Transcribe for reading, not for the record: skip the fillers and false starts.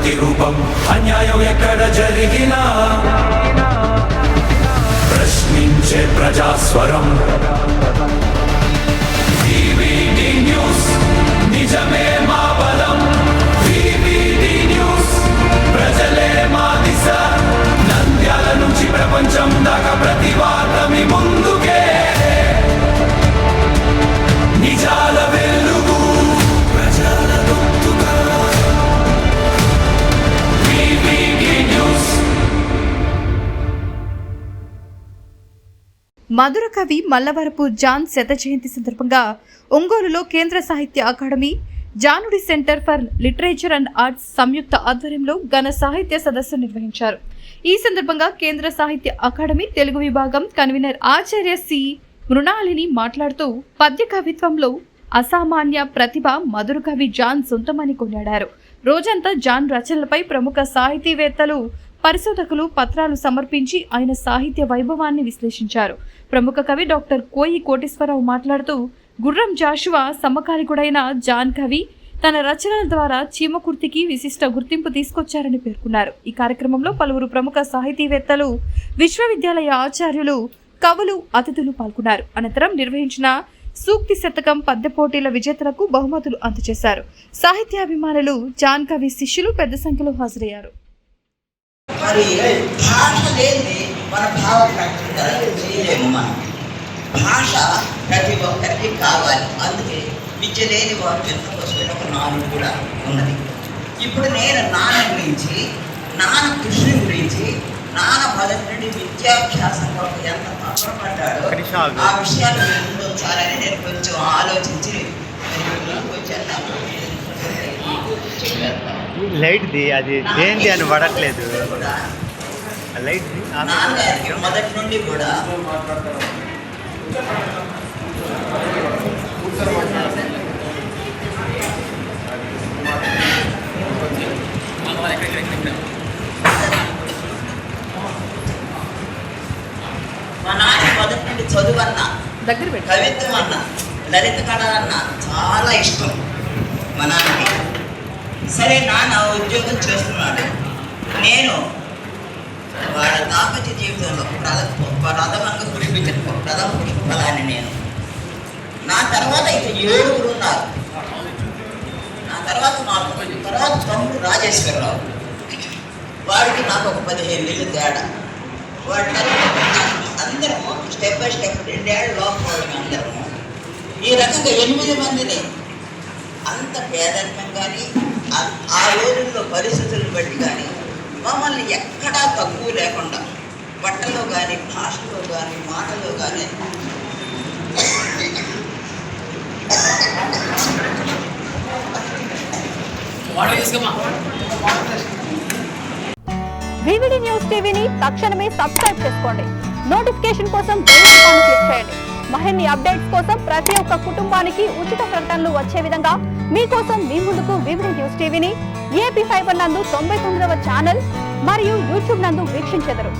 ప్రతిరూపం అన్యాయం ఎక్కడ జరిగినా ప్రశ్నించే ప్రజాస్వరం వివిడి న్యూస్ నిజమే మా బలం వివిడి న్యూస్ ప్రజలే మా దిశ నంద్యాల నుంచి ప్రపంచం దాకా ప్రతి వార్తమి ముందుకే నిజాల వెలుగు ప్రజల గొంతుగా వివిడి న్యూస్. మధుర కవి మల్లవరపు జాన్ శత జయంతి సందర్భంగా ఒంగోలులో కేంద్ర సాహిత్య academy Janudi centre for literature and arts సంయుక్త ఆధ్వర్యంలో ఘన సాహిత్య సదస్సు నిర్వహించారు. ఈ సందర్భంగా కేంద్ర సాహిత్య అకాడమీ తెలుగు విభాగం కన్వీనర్ ఆచార్య సి మృణాలిని మాట్లాడుతూ పద్య కవిత్వంలో అసామాన్య ప్రతిభ మధుర కవి జాన్ సొంతమని కొనియాడారు. రోజంతా జాన్ రచనలపై ప్రముఖ సాహితీవేత్తలు పరిశోధకులు పత్రాలు సమర్పించి ఆయన సాహిత్య వైభవాన్ని విశ్లేషించారు. ప్రముఖ కవి డాక్టర్ కోయి కోటేశ్వరరావు మాట్లాడుతూ గుర్రం జాషువా సమకాలికుడైన జాన్ కవి తన రచనల ద్వారా చీమకుర్తికి విశిష్ట గుర్తింపు తీసుకొచ్చారని పేర్కొన్నారు. ఈ కార్యక్రమంలో పలువురు ప్రముఖ సాహితీవేత్తలు, విశ్వవిద్యాలయ ఆచార్యులు, కవులు, అతిథులు పాల్గొన్నారు. అనంతరం నిర్వహించిన సూక్తి శతకం పద్య పోటీల విజేతలకు బహుమతులు అందజేశారు. సాహిత్యాభిమానులు, జాన్ కవి శిష్యులు పెద్ద సంఖ్యలో హాజరయ్యారు. మరి భాష లేని మన భావ ప్రకటన చేయలేము. మనం భాష ప్రతి ఒక్కరికి కావాలి. అందుకే విద్య లేని వారు ఎంత వస్తున్న ఒక నాలుగు కూడా ఉన్నది. ఇప్పుడు నేను నాన్న గురించి, నాన్న కృష్ణ గురించి, నాన్న మొదటి నుండి విద్యాభ్యాసం కొరకు ఎంత తప్పపడ్డాడో ఆ విషయాలు ముందుంచాలని నేను కొంచెం ఆలోచించి లైట్ది అది దేంది అని పడట్లేదు. నాన్నగారికి మొదటి నుండి కూడా మా నాన్న మొదటి నుండి చదువు అన్నా, కవిత్వం అన్నా, లలిత కళ అన్నా చాలా ఇష్టం మా నాన్నకి. సరే నాన్న ఉద్యోగం చేస్తున్నాడు. నేను వాళ్ళ దాపత్య జీవితంలో ప్రథమంగా కురిపించిన ప్రథమ పుష్పఫలాన్ని నేను. నా తర్వాత ఇక 7 ఉన్నారు. నా తర్వాత తమ్ముడు రాజేశ్వరరావు, వాడికి నాకు ఒక 15 ఏళ్ళు తేడా. వాడి అందరము స్టెప్ బై స్టెప్ 2 ఏళ్ళ లోపల అందరము ఈ రకంగా 8 మందిని. అంత పేదరికం కానీ ఆ రోజుల్లో పరిస్థితులను బట్టి కానీ మమ్మల్ని ఎక్కడా తక్కువ లేకుండా బట్టలో కానీ, భాషలో కానీ, మాటలో కానీ వివిడి న్యూస్ టీవీని తక్షణమే సబ్స్క్రైబ్ చేసుకోండి. నోటిఫికేషన్ కోసం బెల్ ఐకాన్ క్లిక్ చేయండి. మరిన్ని అప్డేట్స్ కోసం ప్రతి ఒక్క కుటుంబానికి ఉచిత ప్రకటనలు వచ్చే విధంగా మీకోసం మీ ముందుకు వివిడి న్యూస్ టీవీని ఏపీ ఫైబర్ నందు 99వ ఛానల్ మరియు యూట్యూబ్ నందు వీక్షించెదరు.